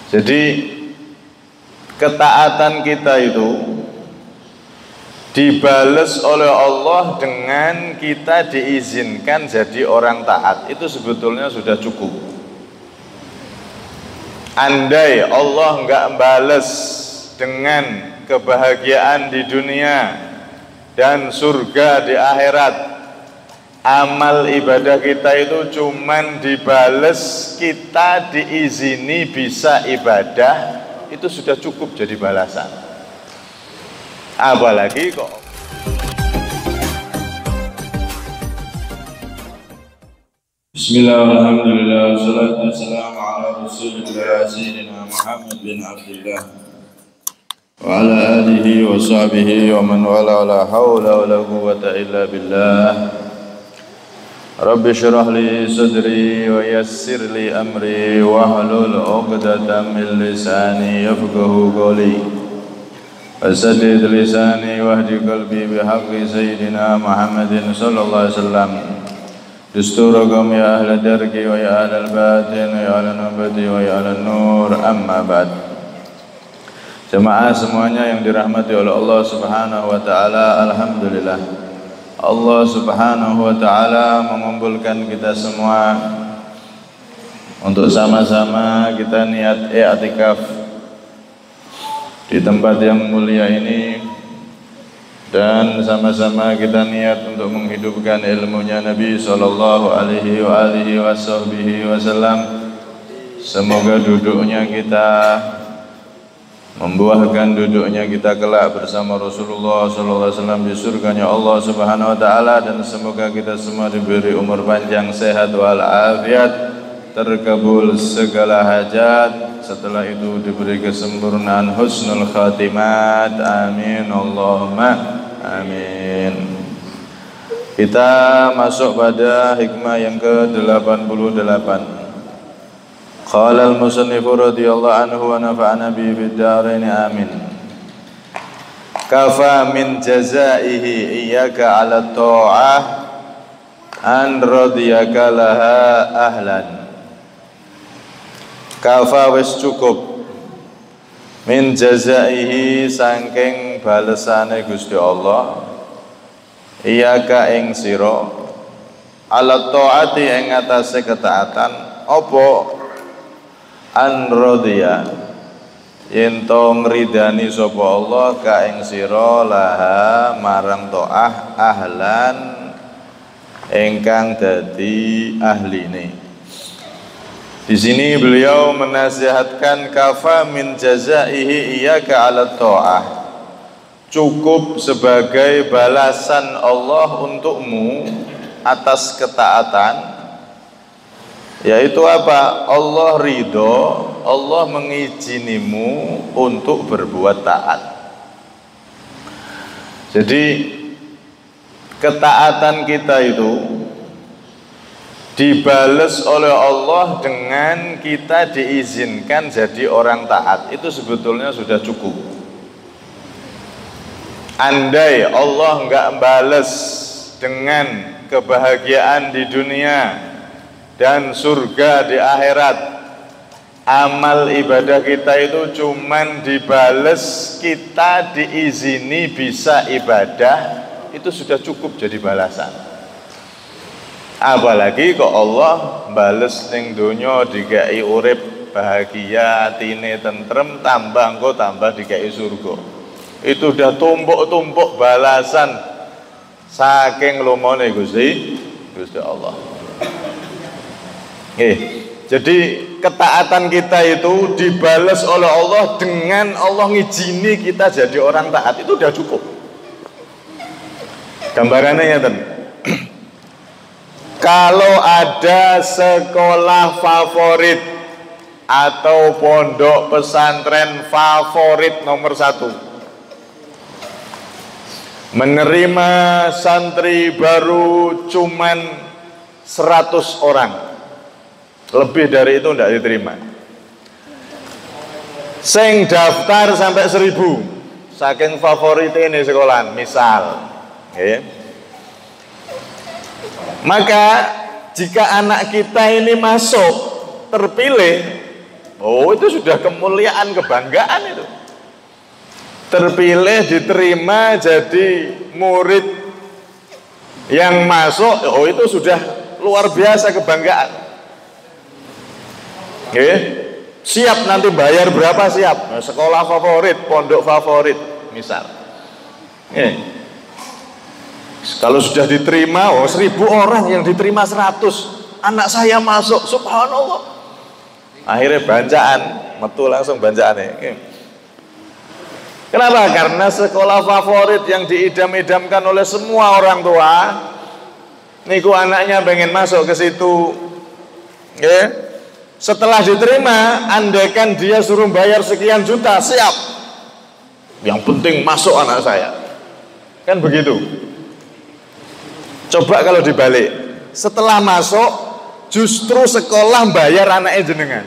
Jadi ketaatan kita itu dibales oleh Allah dengan kita diizinkan jadi orang taat. Itu sebetulnya sudah cukup. Andai Allah nggak bales dengan kebahagiaan di dunia dan surga di akhirat, amal ibadah kita itu cuman dibales kita diizini bisa ibadah, itu sudah cukup jadi balasan. Apalagi kok Bismillah, alhamdulillah, wassalatu wassalamu ala rasulillah Sayyidina Muhammad bin Abdullah wa ala alihi wa sahbihi wa man wala la hawla wa la quwwata illa billah. Rabbi syrah li sadri wa yassir li amri wa hlul 'uqdatam min lisani yafqahu qawli. Fasaddid lisani wahdi qalbi bihaqqi Sayyidina Muhammadin sallallahu alaihi wasallam. Dusturakum ya ahla darki wa ya ahla al-batin wa ya ahla nubati wa ya ahla nur, amma ba'd. Jemaah semuanya yang dirahmati oleh Allah subhanahu wa ta'ala, alhamdulillah Allah subhanahu wa ta'ala mengumpulkan kita semua untuk sama-sama kita niat i'tikaf di tempat yang mulia ini, dan sama-sama kita niat untuk menghidupkan ilmunya Nabi sallallahu alaihi wasallam. Semoga duduknya kita membuahkan duduknya kita kelak bersama Rasulullah sallallahu alaihi wasallam di surganya Allah subhanahu wa ta'ala, dan semoga kita semua diberi umur panjang, sehat wal afiat, terkabul segala hajat, setelah itu diberi kesempurnaan husnul khatimat, amin Allahumma amin. Kita masuk pada hikmah yang ke-88. Qala al-musannifu radhiyallahu anhu wa nafa'ana bihi fid dharain amin. Kafa min jazaihi iyyaka 'ala ta'ah an radiyaka laha ahlan. Kafa wis cukup min jazaihi saking balesane Gusti Allah, iyyaka ing sira, ala taati ing atase ketaatan, apa an radhiya yen to ngridani sapa Allah ka ing sira laha marang taah ahlan ingkang dadi ahline. Di sini beliau menasihatkan kafa min jazaihi iyyaka 'ala ta'ah, cukup sebagai balasan Allah untukmu atas ketaatan, yaitu apa? Allah ridho, Allah mengizinimu untuk berbuat taat. Jadi ketaatan kita itu dibales oleh Allah dengan kita diizinkan jadi orang taat. Itu sebetulnya sudah cukup. Andai Allah nggak bales dengan kebahagiaan di dunia dan surga di akhirat, amal ibadah kita itu cuman dibales kita diizini bisa ibadah, itu sudah cukup jadi balasan. Apalagi kok Allah bales ning donya dikai urip bahagia, atine tentrem, tambah engko tambah dikai surga. Itu udah tumpuk-tumpuk balasan saking lumane Gusti Allah. Jadi ketaatan kita itu dibales oleh Allah dengan Allah ngizini kita jadi orang taat, itu udah cukup. Gambarannya ya ten. Kalau ada sekolah favorit atau pondok pesantren favorit nomor 1, menerima santri baru cuman 100 orang, lebih dari itu tidak diterima. Sing daftar sampai 1000, saking favorit ini sekolah misal, maka jika anak kita ini masuk terpilih, Oh, itu sudah kemuliaan, kebanggaan itu. Terpilih, diterima jadi murid yang masuk, oh itu sudah luar biasa kebanggaan. Oke, siap nanti bayar berapa siap? Sekolah favorit, pondok favorit, misal. Kalau sudah diterima, oh 1000 orang yang diterima 100, anak saya masuk, subhanallah. Akhirnya banjaan, metu langsung banjaan. Kenapa? Karena sekolah favorit yang diidam-idamkan oleh semua orang tua, niku anaknya pengen masuk ke situ. Setelah diterima, andaikan dia suruh bayar sekian juta, siap. Yang penting masuk anak saya. Kan begitu. Coba kalau dibalik, setelah masuk justru sekolah bayar anaknya jenengan.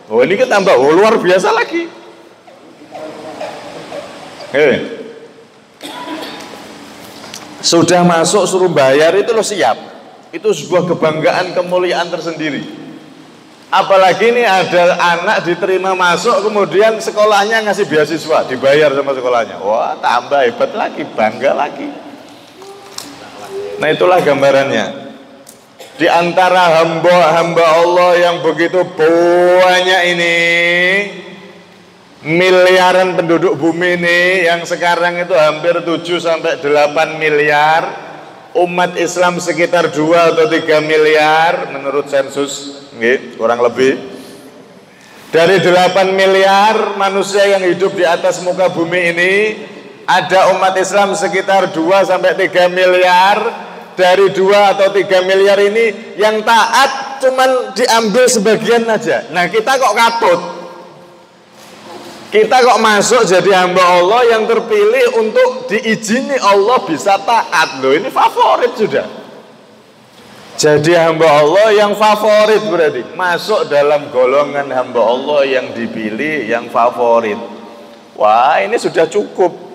Oh ini kan tambah luar biasa lagi. Sudah masuk suruh bayar itu lo siap. Itu sebuah kebanggaan, kemuliaan tersendiri. Apalagi ini ada anak diterima masuk, kemudian sekolahnya ngasih beasiswa, dibayar sama sekolahnya. Wah tambah hebat lagi, bangga lagi. Nah itulah gambarannya. Di antara hamba-hamba Allah yang begitu banyak ini, miliaran penduduk bumi ini, yang sekarang itu hampir 7-8 miliar, umat Islam sekitar 2 atau 3 miliar menurut sensus, kurang lebih. Dari 8 miliar manusia yang hidup di atas muka bumi ini, ada umat Islam sekitar 2-3 miliar. Dari 2 atau 3 miliar ini yang taat cuman diambil sebagian aja. Nah kita kok katut, kita kok masuk jadi hamba Allah yang terpilih untuk diizini Allah bisa taat. Loh ini favorit sudah. Jadi hamba Allah yang favorit, berarti masuk dalam golongan hamba Allah yang dipilih, yang favorit. Wah ini sudah cukup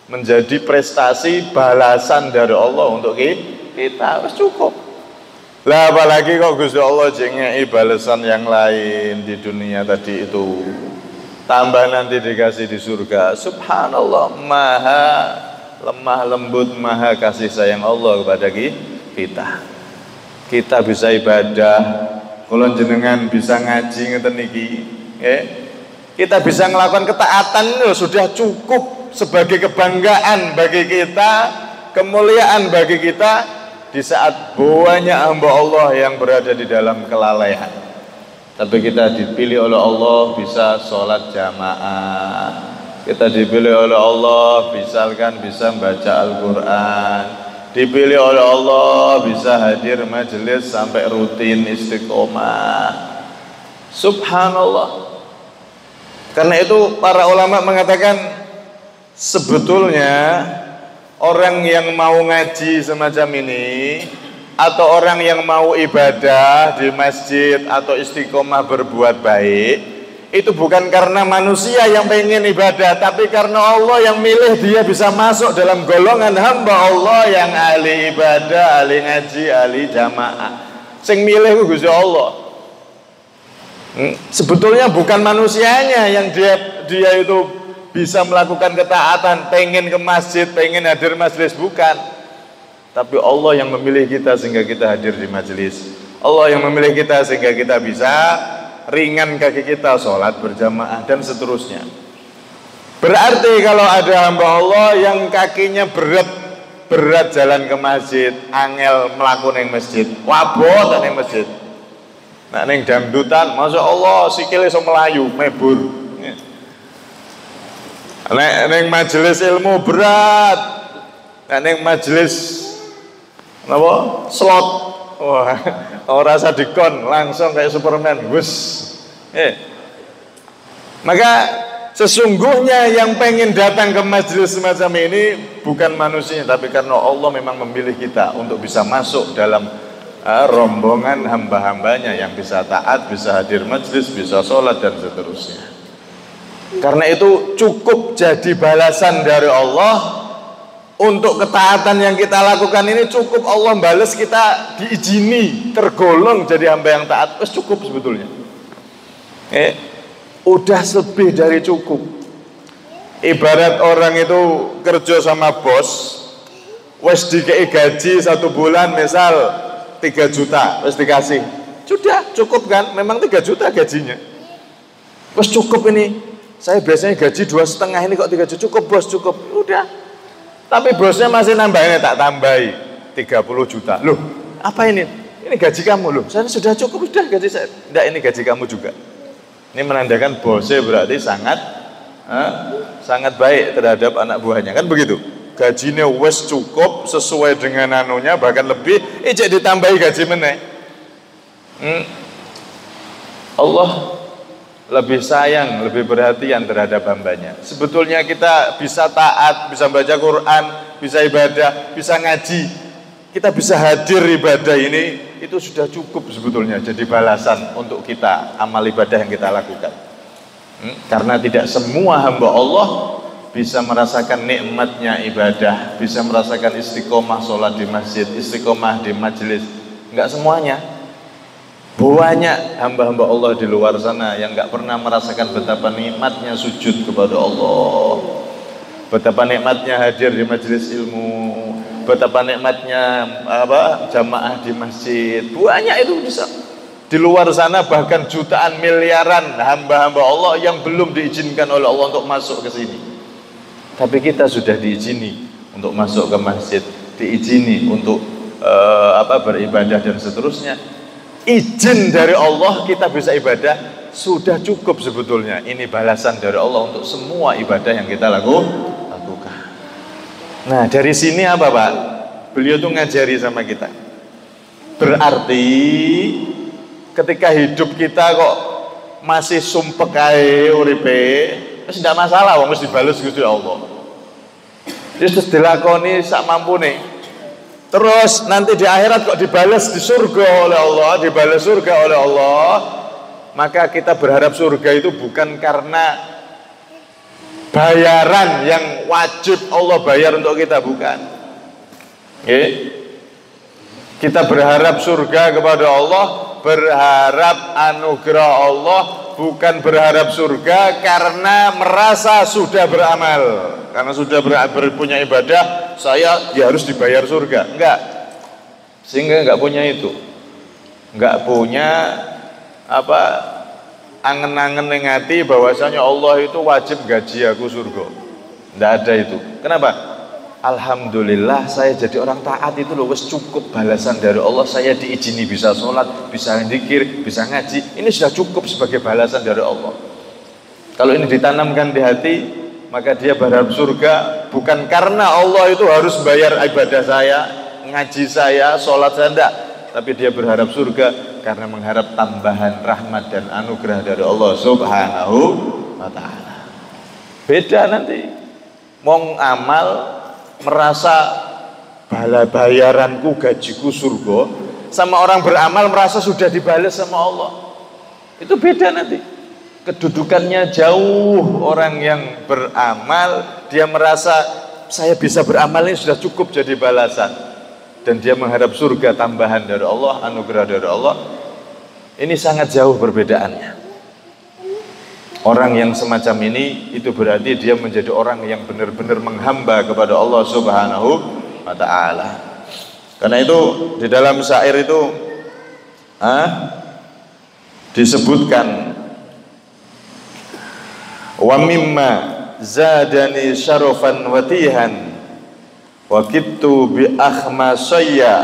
menjadi prestasi balasan dari Allah untuk kita, harus cukup. Lah apalagi kok Gusti Allah jengei balasan yang lain di dunia tadi itu, tambah nanti dikasih di surga. Subhanallah, maha lemah lembut, maha kasih sayang Allah kepada kita. Kita bisa ibadah, kalau jenengan bisa ngaji ngeten niki, kita bisa melakukan ketaatan itu sudah cukup sebagai kebanggaan bagi kita, kemuliaan bagi kita di saat banyak hamba Allah yang berada di dalam kelalaian. Tapi kita dipilih oleh Allah bisa sholat jamaah, kita dipilih oleh Allah misalkan bisa membaca Al-Quran, dipilih oleh Allah bisa hadir majelis sampai rutin istiqomah. Subhanallah. Karena itu para ulama mengatakan sebetulnya orang yang mau ngaji semacam ini, atau orang yang mau ibadah di masjid atau istiqomah berbuat baik, itu bukan karena manusia yang pengen ibadah, tapi karena Allah yang milih dia bisa masuk dalam golongan hamba Allah yang ahli ibadah, ahli ngaji, ahli jamaah. Sing milih ku Gusti Allah. Sebetulnya bukan manusianya yang dia itu bisa melakukan ketaatan, pengen ke masjid, pengen hadir majelis, bukan. Tapi Allah yang memilih kita sehingga kita hadir di majelis. Allah yang memilih kita sehingga kita bisa ringan kaki kita sholat berjamaah dan seterusnya. Berarti kalau ada hamba Allah yang kakinya berat jalan ke masjid, angel melakukan yang masjid, wabot yang masjid. Nah neng dangdutan, masya Allah sikile iso melayu, mebur. Neng majelis ilmu berat, neng majelis apa? Slot, wah, orang rasa dikon langsung kayak Superman, wus. Maka sesungguhnya yang pengen datang ke majelis semacam ini bukan manusia, tapi karena Allah memang memilih kita untuk bisa masuk dalam rombongan hamba-hambanya yang bisa taat, bisa hadir majelis, bisa sholat dan seterusnya. Karena itu cukup jadi balasan dari Allah untuk ketaatan yang kita lakukan ini, cukup Allah balas kita diizini tergolong jadi hamba yang taat, cukup sebetulnya. udah lebih dari cukup. Ibarat orang itu kerja sama bos, wes dikei gaji 1 bulan misal 3 juta, wes dikasih, sudah cukup kan? Memang 3 juta gajinya, wes cukup ini. Saya biasanya gaji 2,5, ini kok 3 juta, cukup bos, cukup, udah. Tapi bosnya masih nambahin, tak tambahi 30 juta. Loh, apa ini? Ini gaji kamu loh. Saya sudah cukup, sudah gaji saya. Enggak, ini gaji kamu juga. Ini menandakan bosnya berarti sangat baik terhadap anak buahnya, kan begitu. Gajinya wes cukup sesuai dengan anunya, bahkan lebih, ijek ditambahi gaji meneh. Allah lebih sayang, lebih perhatian terhadap hambanya. Sebetulnya kita bisa taat, bisa baca Quran, bisa ibadah, bisa ngaji, kita bisa hadir ibadah ini, itu sudah cukup sebetulnya jadi balasan untuk kita amal ibadah yang kita lakukan. Karena tidak semua hamba Allah bisa merasakan nikmatnya ibadah, bisa merasakan istiqomah sholat di masjid, istiqomah di majelis. Enggak semuanya. Banyak hamba-hamba Allah di luar sana yang enggak pernah merasakan betapa nikmatnya sujud kepada Allah, betapa nikmatnya hadir di majelis ilmu, betapa nikmatnya jamaah di masjid. Banyak itu bisa. Di luar sana bahkan jutaan miliaran hamba-hamba Allah yang belum diizinkan oleh Allah untuk masuk ke sini. Tapi kita sudah diizini untuk masuk ke masjid, diizini untuk beribadah dan seterusnya. Izin dari Allah kita bisa ibadah sudah cukup sebetulnya. Ini balasan dari Allah untuk semua ibadah yang kita lakukan. Nah, dari sini apa Pak? Beliau tuh ngajari sama kita. Berarti ketika hidup kita kok masih sumpek ae uripe, wis ndak masalah wong wis dibales Gusti Allah. Terus dilakoni sak mampune. Terus nanti di akhirat kok dibales di surga oleh Allah, dibales surga oleh Allah, maka kita berharap surga itu bukan karena bayaran yang wajib Allah bayar untuk kita, bukan. Kita berharap surga kepada Allah, berharap anugerah Allah, bukan berharap surga karena merasa sudah beramal, karena sudah punya ibadah, saya harus dibayar surga. Enggak, sehingga enggak punya itu, enggak punya angen-angen yang hati bahwasanya Allah itu wajib gaji aku surga. Enggak ada itu. Kenapa? Alhamdulillah saya jadi orang taat itu loh, wes cukup balasan dari Allah. Saya diizini bisa sholat, bisa zikir, bisa ngaji. Ini sudah cukup sebagai balasan dari Allah. Kalau ini ditanamkan di hati, maka dia berharap surga bukan karena Allah itu harus bayar ibadah saya, ngaji saya, sholat saya, enggak. Tapi dia berharap surga karena mengharap tambahan rahmat dan anugerah dari Allah Subhanahu wa ta'ala. Beda nanti mong amal merasa bayaranku gajiku surga, sama orang beramal merasa sudah dibalas sama Allah. Itu beda nanti. Kedudukannya jauh. Orang yang beramal dia merasa saya bisa beramal ini sudah cukup jadi balasan, dan dia mengharap surga tambahan dari Allah, anugerah dari Allah. Ini sangat jauh perbedaannya. Orang yang semacam ini itu berarti dia menjadi orang yang benar-benar menghamba kepada Allah Subhanahu wa ta'ala. Karena itu di dalam syair itu disebutkan, wa mimma zadani syarafan watihan wa kittu bi akhmasayya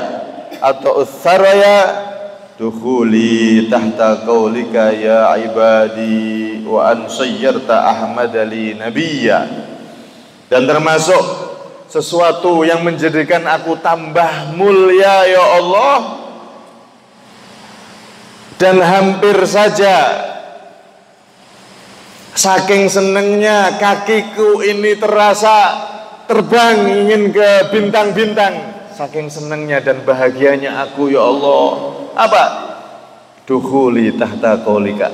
atau utharaya dukhuli tahta qaulika ya ibadi wa an sayyarta Ahmad li nabiyya. Dan termasuk sesuatu yang menjadikan aku tambah mulia ya Allah, dan hampir saja saking senengnya kakiku ini terasa terbang ingin ke bintang-bintang, saking senengnya dan bahagianya aku ya Allah. Apa? Dukhuli tahta qaulika,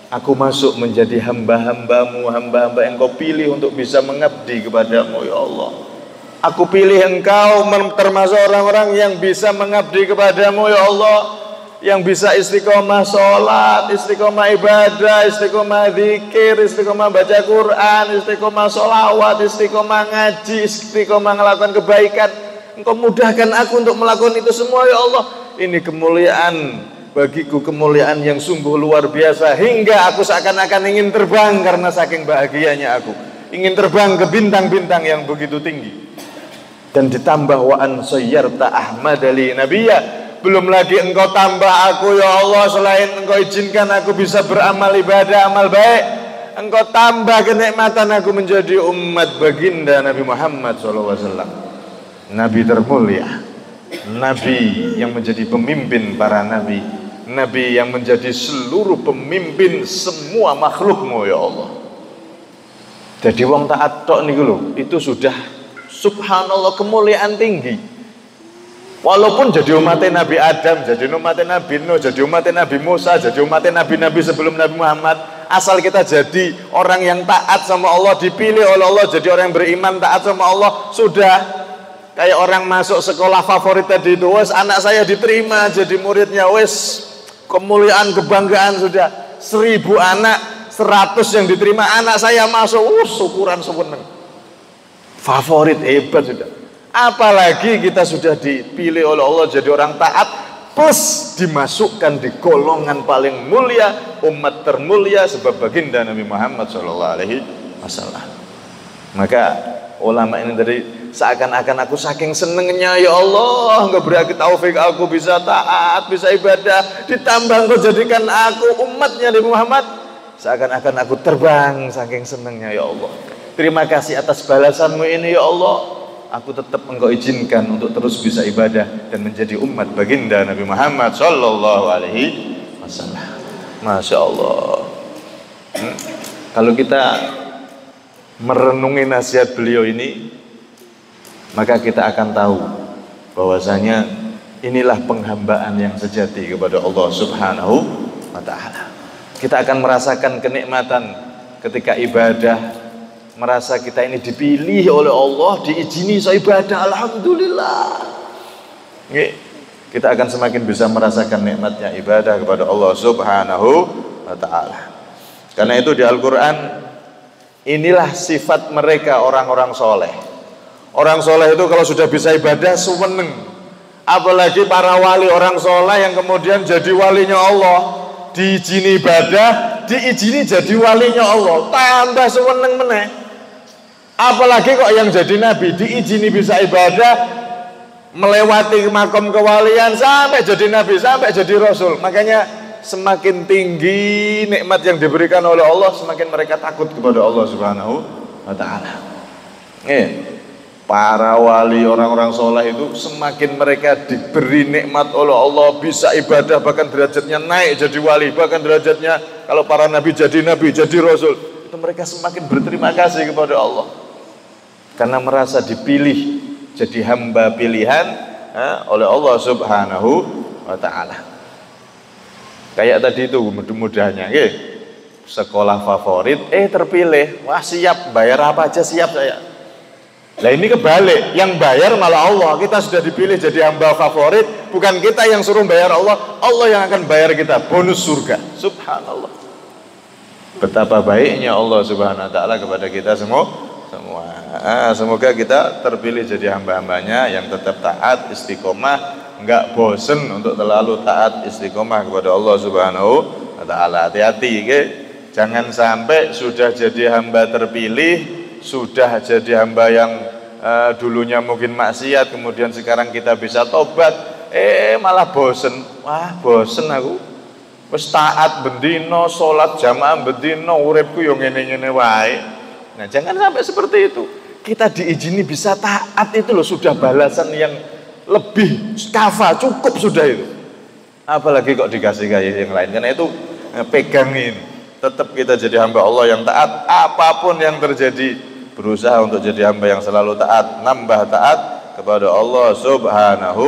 aku masuk menjadi hamba-hambamu, hamba-hamba yang kau pilih untuk bisa mengabdi kepadamu ya Allah. Aku pilih engkau termasuk orang-orang yang bisa mengabdi kepadamu ya Allah. yang bisa istiqomah sholat, istiqomah ibadah, istiqomah zikir, istiqomah baca Quran, istiqomah sholawat, istiqomah ngaji, istiqomah melakukan kebaikan. Engkau mudahkan aku untuk melakukan itu semua ya Allah. Ini kemuliaan bagiku, kemuliaan yang sungguh luar biasa, hingga aku seakan-akan ingin terbang karena saking bahagianya aku. Ingin terbang ke bintang-bintang yang begitu tinggi. Dan ditambah wa an sayyarta Ahmad li nabiyya. Belum lagi engkau tambah aku ya Allah, selain engkau izinkan aku bisa beramal ibadah, amal baik, engkau tambah kenikmatan aku menjadi umat baginda Nabi Muhammad SAW. Nabi termulia, Nabi yang menjadi pemimpin para nabi, Nabi yang menjadi seluruh pemimpin semua makhlukmu ya Allah. Jadi wong taat tok niku lho, itu sudah subhanallah kemuliaan tinggi. Walaupun jadi umatnya Nabi Adam, jadi umatnya Nabi Nuh, jadi umatnya Nabi Musa, jadi umatnya Nabi-Nabi sebelum Nabi Muhammad, asal kita jadi orang yang taat sama Allah, dipilih oleh Allah jadi orang yang beriman taat sama Allah, sudah kayak orang masuk sekolah favorit tadi itu, wes anak saya diterima jadi muridnya, wes kemuliaan kebanggaan sudah. 1000 anak, 100 yang diterima, anak saya masuk, syukuran sewenang, favorit hebat sudah. Apalagi kita sudah dipilih oleh Allah jadi orang taat, plus dimasukkan di golongan paling mulia, umat termulia sebab baginda Nabi Muhammad SAW. Maka ulama ini tadi seakan-akan aku saking senengnya ya Allah, enggak beri taufik aku bisa taat, bisa ibadah, ditambah engkau jadikan aku umatnya Nabi Muhammad, seakan-akan aku terbang saking senengnya ya Allah. Terima kasih atas balasanmu ini ya Allah. Aku tetap engkau izinkan untuk terus bisa ibadah dan menjadi umat baginda Nabi Muhammad sallallahu alaihi wasallam. Masya Allah. Kalau kita merenungi nasihat beliau ini, maka kita akan tahu bahwasanya inilah penghambaan yang sejati kepada Allah Subhanahu wa ta'ala. Kita akan merasakan kenikmatan ketika ibadah, merasa kita ini dipilih oleh Allah, diizini ibadah, alhamdulillah. Kita akan semakin bisa merasakan nikmatnya ibadah kepada Allah Subhanahu wa ta'ala. Karena itu di Al-Quran, inilah sifat mereka orang-orang soleh. Orang soleh itu kalau sudah bisa ibadah seneng. Apalagi para wali orang soleh yang kemudian jadi walinya Allah, diizini ibadah, diizini jadi walinya Allah, tambah seneng meneh. Apalagi kok yang jadi nabi diizini bisa ibadah, melewati makom kewalian sampai jadi nabi, sampai jadi rasul. Makanya semakin tinggi nikmat yang diberikan oleh Allah, semakin mereka takut kepada Allah Subhanahu wa ta'ala. Para wali orang-orang soleh itu semakin mereka diberi nikmat oleh Allah, bisa ibadah, bahkan derajatnya naik jadi wali, bahkan derajatnya kalau para nabi, jadi rasul, itu mereka semakin berterima kasih kepada Allah karena merasa dipilih jadi hamba pilihan oleh Allah Subhanahu wa ta'ala. Kayak tadi itu mudah-mudahnya sekolah favorit terpilih, wah siap, bayar apa aja siap saya. Nah ini kebalik, yang bayar malah Allah. Kita sudah dipilih jadi hamba favorit, bukan kita yang suruh bayar Allah, Allah yang akan bayar kita bonus surga. Subhanallah, betapa baiknya Allah Subhanahu wa ta'ala kepada kita semua. Semoga kita terpilih jadi hamba-hambanya yang tetap taat, istiqomah, enggak bosen untuk terlalu taat istiqomah kepada Allah Subhanahu wa ta'ala. Hati-hati, jangan sampai sudah jadi hamba terpilih, sudah jadi hamba yang dulunya mungkin maksiat, kemudian sekarang kita bisa tobat, malah bosen. Wah bosen aku, wis taat bendino, sholat jamaah bendino, uripku yang ngene-ngene wae. Nah jangan sampai seperti itu. Kita diizini bisa taat itu loh sudah balasan yang lebih kafa, cukup sudah itu. Apalagi kok dikasih kayak yang lain. Karena itu pegangin, tetap kita jadi hamba Allah yang taat, apapun yang terjadi, berusaha untuk jadi hamba yang selalu taat, nambah taat kepada Allah Subhanahu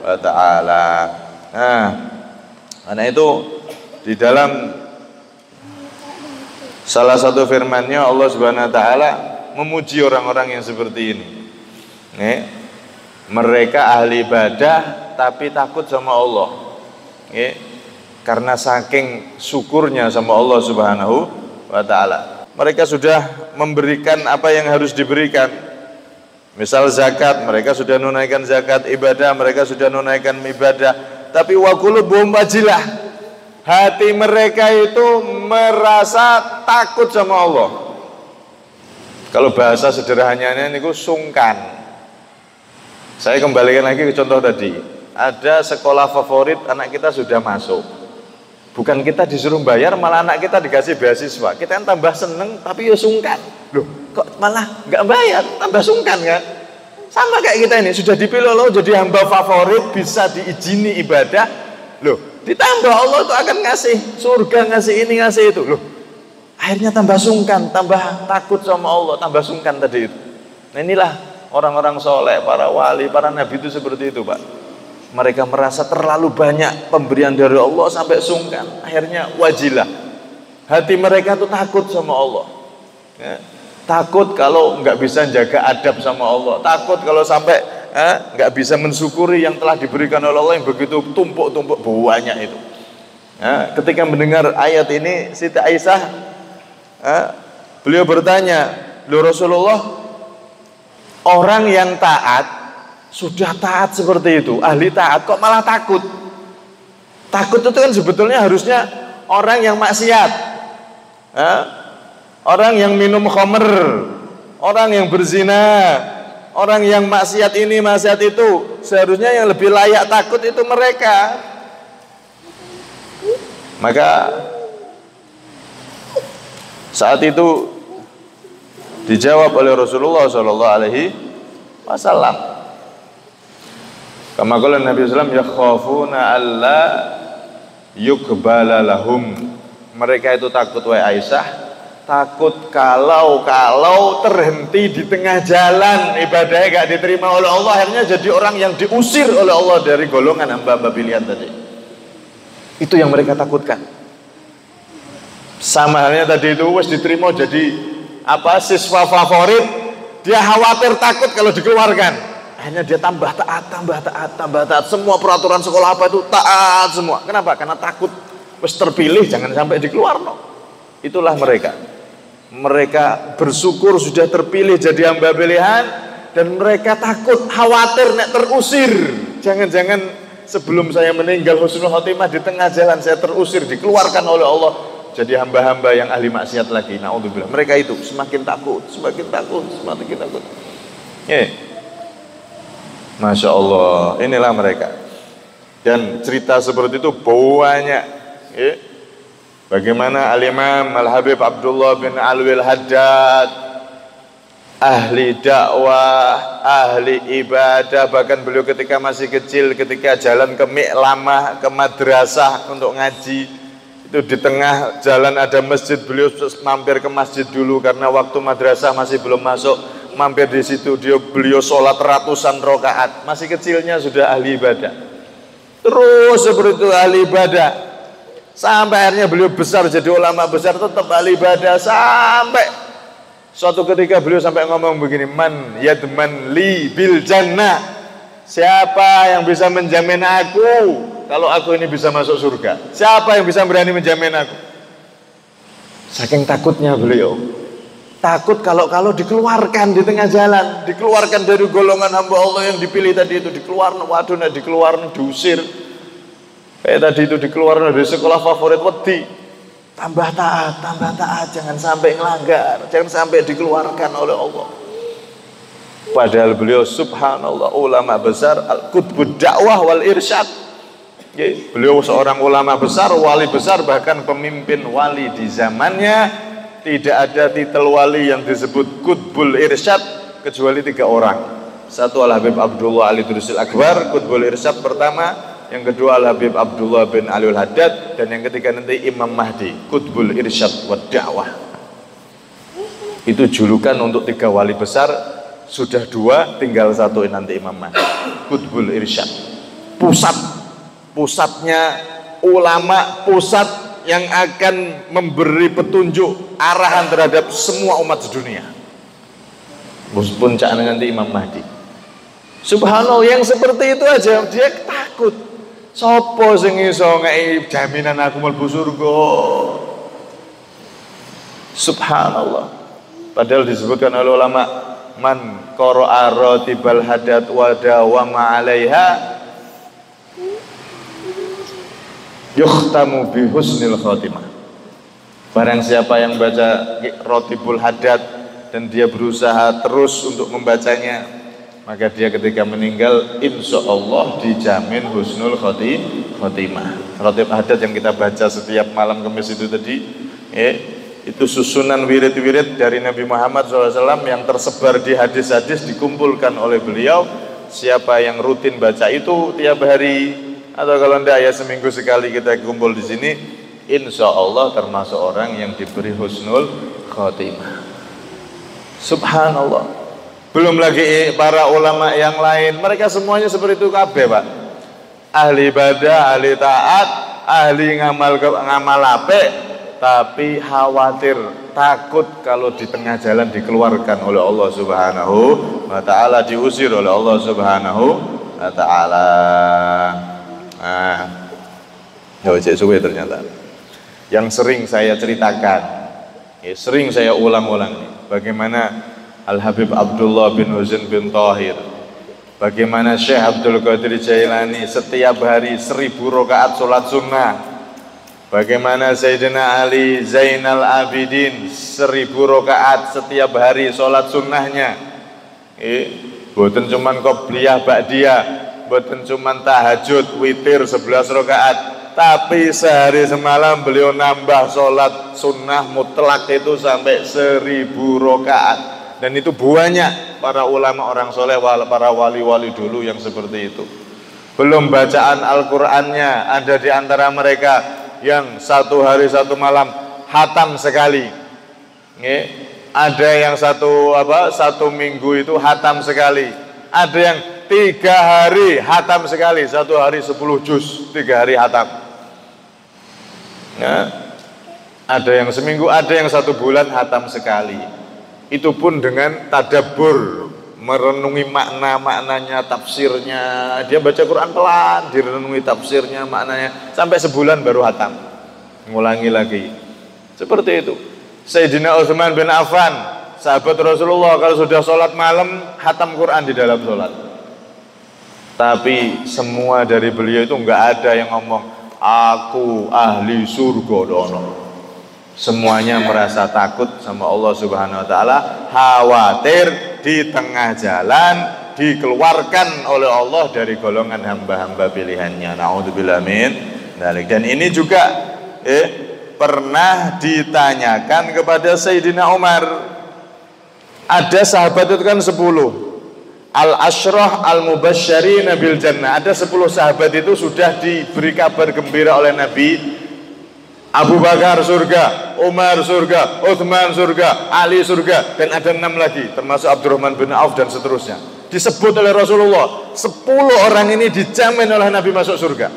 wa ta'ala. Nah, karena itu di dalam salah satu firman-Nya Allah Subhanahu wa ta'ala memuji orang-orang yang seperti ini. Mereka ahli ibadah tapi takut sama Allah. Karena saking syukurnya sama Allah Subhanahu wa ta'ala. Mereka sudah memberikan apa yang harus diberikan. Misal zakat, mereka sudah menunaikan zakat. Ibadah, mereka sudah menunaikan ibadah. Tapi wa qulubuhum wajilah, hati mereka itu merasa takut sama Allah. Kalau bahasa sederhananya ini sungkan. Saya kembalikan lagi ke contoh tadi. Ada sekolah favorit, anak kita sudah masuk. Bukan kita disuruh bayar, malah anak kita dikasih beasiswa. Kita yang tambah seneng, tapi ya sungkan. Loh, kok malah nggak bayar, tambah sungkan kan? Sama kayak kita ini, sudah dipilih Allah jadi hamba favorit, bisa diizini ibadah. Loh, ditambah Allah itu akan ngasih surga, ngasih ini, ngasih itu. Loh, akhirnya tambah sungkan, tambah takut sama Allah, tambah sungkan tadi itu. Nah inilah orang-orang soleh, para wali, para nabi itu seperti itu, Pak. Mereka merasa terlalu banyak pemberian dari Allah sampai sungkan. Akhirnya wajilah, hati mereka tuh takut sama Allah, ya. Takut kalau nggak bisa jaga adab sama Allah. Takut kalau sampai nggak bisa mensyukuri yang telah diberikan oleh Allah yang begitu tumpuk-tumpuk banyak itu. Ya, ketika mendengar ayat ini, Siti Aisyah, beliau bertanya, "Loh Rasulullah, orang yang taat, sudah taat seperti itu, ahli taat, kok malah takut?" Takut itu kan sebetulnya harusnya orang yang maksiat, orang yang minum khamr, orang yang berzina, orang yang maksiat ini, maksiat itu. Seharusnya yang lebih layak takut itu mereka. Maka saat itu dijawab oleh Rasulullah SAW. Kama qala Nabi sallallahu alaihi wasallam, yakhafuna alla yuqbala lahum. Mereka itu takut, wahai Aisyah, takut kalau terhenti di tengah jalan, ibadahnya gak diterima oleh Allah, akhirnya jadi orang yang diusir oleh Allah dari golongan hamba-hamba pilihan tadi. Itu yang mereka takutkan. Sama halnya tadi itu wis diterima jadi siswa favorit, dia khawatir takut kalau dikeluarkan. Akhirnya dia tambah taat. Semua peraturan sekolah apa itu taat semua. Kenapa? Karena takut wis terpilih jangan sampai dikeluarkan. Itulah mereka. Mereka bersyukur sudah terpilih jadi hamba pilihan, dan mereka takut, khawatir nek terusir. Jangan-jangan sebelum saya meninggal husnul khotimah di tengah jalan saya terusir, dikeluarkan oleh Allah jadi hamba-hamba yang ahli maksiat lagi. Naudzubillah. Mereka itu semakin takut. Masya Allah, inilah mereka. Dan cerita seperti itu banyak. Bagaimana Al-Imam Al-Habib Abdullah bin Alwi Al-Haddad, ahli dakwah, ahli ibadah. Bahkan beliau ketika masih kecil, ketika jalan ke Mi'lamah, ke madrasah untuk ngaji, itu di tengah jalan ada masjid, beliau mampir ke masjid dulu karena waktu madrasah masih belum masuk. Mampir di situ, beliau sholat ratusan rakaat. Masih kecilnya sudah ahli ibadah. Terus seperti itu ahli ibadah. Sampai akhirnya beliau besar jadi ulama besar, tetap ahli ibadah. Sampai suatu ketika beliau sampai ngomong begini, man yadman li bil jannah. Siapa yang bisa menjamin aku kalau aku ini bisa masuk surga? Siapa yang bisa berani menjamin aku? Saking takutnya beliau. Takut kalau dikeluarkan di tengah jalan, dikeluarkan dari golongan hamba Allah yang dipilih tadi itu, dikeluarkan, waduh, dikeluarkan, diusir. Kayak tadi itu dikeluarkan dari sekolah favorit, wedi. Tambah taat, jangan sampai ngelanggar, jangan sampai dikeluarkan oleh Allah. Padahal beliau subhanallah ulama besar, al-qutbud dakwah wal irsyad. Beliau seorang ulama besar, wali besar, bahkan pemimpin wali di zamannya. Tidak ada titel wali yang disebut Qutbul Irsyad kecuali 3 orang. Satu Al-Habib Abdullah Ali Durusil Akbar, Qutbul Irsyad pertama. Yang kedua Al-Habib Abdullah bin Ali Al-Haddad. Dan yang ketiga nanti Imam Mahdi, Qutbul Irsyad wa Da'wah. Itu julukan untuk 3 wali besar. Sudah 2, tinggal 1 nanti Imam Mahdi, Qutbul Irsyad. Pusatnya ulama, pusat yang akan memberi petunjuk arahan terhadap semua umat sedunia. Puncaknya nanti Imam Mahdi. Subhanallah, yang seperti itu aja dia takut. Sopo sing iso ngei jaminan aku mlebu surga? Subhanallah. Padahal disebutkan oleh ulama, man qara'a ratibal hadat wa dawama 'alaiha yukhtamu bi husnil khatimah. Barang siapa yang baca ratibul hadat dan dia berusaha terus untuk membacanya, maka dia ketika meninggal insya Allah dijamin husnul khotimah. Ratib hadat yang kita baca setiap malam Kamis itu tadi, itu susunan wirid-wirid dari Nabi Muhammad SAW yang tersebar di hadis-hadis dikumpulkan oleh beliau. Siapa yang rutin baca itu tiap hari, atau kalau tidak ya seminggu sekali kita kumpul di sini, insya Allah termasuk orang yang diberi husnul khotimah. Subhanallah. Belum lagi para ulama yang lain, mereka semuanya seperti itu kabeh, Pak. Ahli ibadah, ahli taat, ahli ngamal apik, tapi khawatir, takut kalau di tengah jalan dikeluarkan oleh Allah Subhanahu wa taala, diusir oleh Allah Subhanahu wa taala. Suwe ternyata. Yang sering saya ceritakan, sering saya ulang-ulang, bagaimana Al-Habib Abdullah bin Husain bin Thahir, bagaimana Syekh Abdul Qadir Jailani setiap hari 1000 rakaat sholat sunnah, bagaimana Sayyidina Ali Zainal Abidin 1000 rakaat setiap hari sholat sunnahnya. Bukan cuman qobliyah ba'diyah, bukan cuman tahajud witir 11 rakaat, tapi sehari semalam beliau nambah sholat sunnah mutlak itu sampai 1000 rakaat. Dan itu banyak para ulama orang soleh, para wali-wali dulu yang seperti itu. Belum bacaan Al-Qur'annya, ada di antara mereka yang 1 hari 1 malam hatam sekali. Ada yang satu minggu itu hatam sekali. Ada yang 3 hari hatam sekali, 1 hari 10 juz, 3 hari hatam. Ada yang seminggu, ada yang 1 bulan hatam sekali. Itu pun dengan tadabbur, merenungi maknanya, tafsirnya. Dia baca Quran pelan, direnungi tafsirnya, maknanya, sampai sebulan baru hatam. Ngulangi lagi. Seperti itu. Sayyidina Utsman bin Affan, sahabat Rasulullah, kalau sudah sholat malam hatam Quran di dalam sholat. Tapi semua dari beliau itu enggak ada yang ngomong aku ahli surga dono. Semuanya merasa takut sama Allah Subhanahu wa taala, khawatir di tengah jalan dikeluarkan oleh Allah dari golongan hamba-hamba pilihannya. Nauzubillah min dzalik. Dan ini juga pernah ditanyakan kepada Sayyidina Umar. Ada sahabat itu kan 10 Al-Ashrah Al-Mubasysyirin bil Jannah. Ada 10 sahabat itu sudah diberi kabar gembira oleh Nabi. Abu Bakar surga, Umar surga, Utsman surga, Ali surga, dan ada 6 lagi termasuk Abdurrahman bin Auf dan seterusnya. Disebut oleh Rasulullah 10 orang ini dijamin oleh Nabi masuk surga,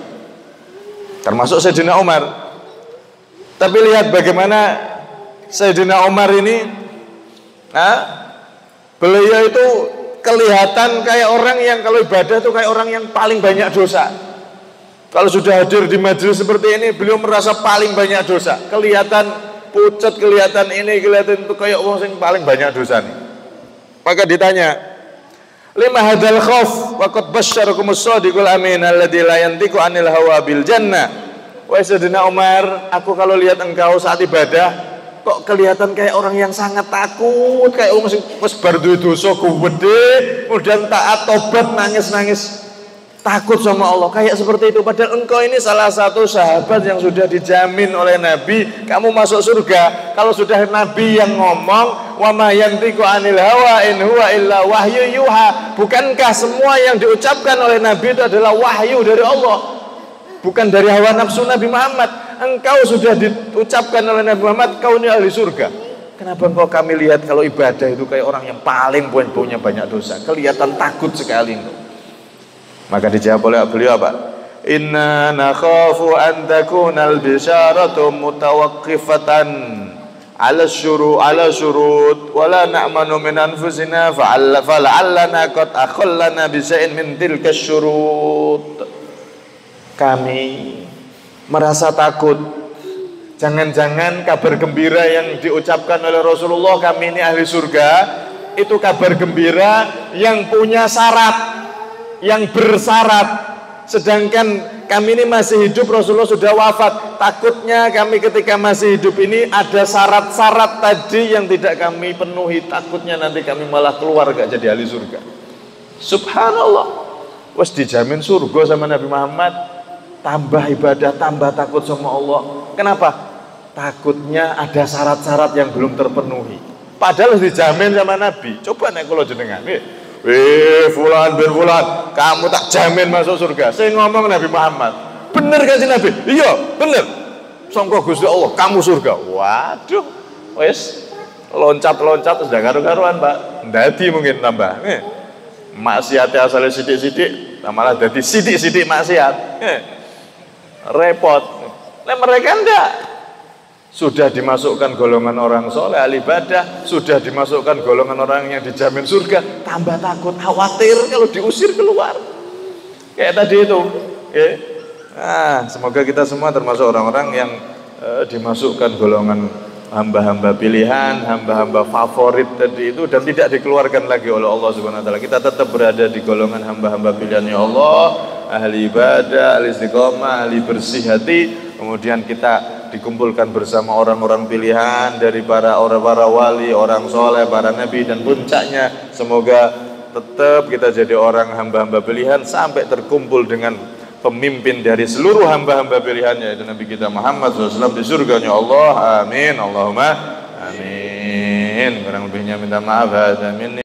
termasuk Sayyidina Umar. Tapi lihat bagaimana Sayyidina Umar ini, beliau itu kelihatan kayak orang yang kalau ibadah tuh kayak orang yang paling banyak dosa. Kalau sudah hadir di majelis seperti ini, beliau merasa paling banyak dosa. Kelihatan pucat, kelihatan ini, kelihatan itu kayak orang yang paling banyak dosa nih. Maka ditanya, lima hadal khauf wa qad basyarakumus shadiqul amin alladzi la yantiqu anil hawa bil jannah. Wahai Sayyidina Umar, aku kalau lihat engkau saat ibadah kok kelihatan kayak orang yang sangat takut, kayak orang wis bar duwe dosa gede, kemudian taat tobat nangis-nangis. Takut sama Allah, kayak seperti itu. Padahal engkau ini salah satu sahabat yang sudah dijamin oleh Nabi kamu masuk surga. Kalau sudah Nabi yang ngomong, wa ma yantiqu anil hawa in huwa illa wahyu yuha. Bukankah semua yang diucapkan oleh Nabi itu adalah wahyu dari Allah, bukan dari hawa nafsu Nabi Muhammad. Engkau sudah diucapkan oleh Nabi Muhammad, kau ini ahli surga. Kenapa engkau kami lihat kalau ibadah itu kayak orang yang paling punya banyak dosa, kelihatan takut sekali engkau. Maka dijawab oleh beliau apa? Inna nakhafu an takuna al-bisyaratu mutawaqqifatan ala syurut wa la na'manu min anfusina fala'allana qad akhallana bi syai'in min tilka syurut. kami merasa takut. Jangan-jangan kabar gembira yang diucapkan oleh Rasulullah, kami ini ahli surga, itu kabar gembira yang punya syarat, yang bersyarat. Sedangkan kami ini masih hidup, Rasulullah sudah wafat. Takutnya kami ketika masih hidup ini ada syarat-syarat tadi yang tidak kami penuhi. Takutnya nanti kami malah keluar gak jadi ahli surga. Subhanallah, wes dijamin surga sama Nabi Muhammad. Tambah ibadah, tambah takut sama Allah. Kenapa? Takutnya ada syarat-syarat yang belum terpenuhi. Padahal dijamin sama Nabi. Coba nek kula jenengan, fulan bin fulan, kamu tak jamin masuk surga. Saya ngomong Nabi Muhammad. Bener kan sih Nabi? Iya, bener. Sangka Gusti Allah, kamu surga. Waduh, wes loncat-loncat sudah karu-karuan, Pak. Dadi mungkin tambah. Maksiatnya asalnya sidik-sidik, malah dadi sidik-sidik maksiat. Repot. Nah, mereka enggak. Sudah dimasukkan golongan orang soleh, ahli ibadah, sudah dimasukkan golongan orang yang dijamin surga, tambah takut, khawatir kalau diusir keluar. Kayak tadi itu. Nah, semoga kita semua termasuk orang-orang yang dimasukkan golongan hamba-hamba pilihan, hamba-hamba favorit tadi itu, dan tidak dikeluarkan lagi oleh Allah Subhanahu wa taala. Kita tetap berada di golongan hamba-hamba pilihannya Allah, ahli ibadah, ahli istiqomah, ahli bersih hati. Kemudian kita dikumpulkan bersama orang-orang pilihan dari para wali, orang soleh, para nabi, dan puncaknya semoga tetap kita jadi orang hamba-hamba pilihan sampai terkumpul dengan pemimpin dari seluruh hamba-hamba pilihannya, yaitu Nabi kita Muhammad SAW di surganya Allah. Amin, Allahumma amin. Kurang lebihnya minta maaf. Amin.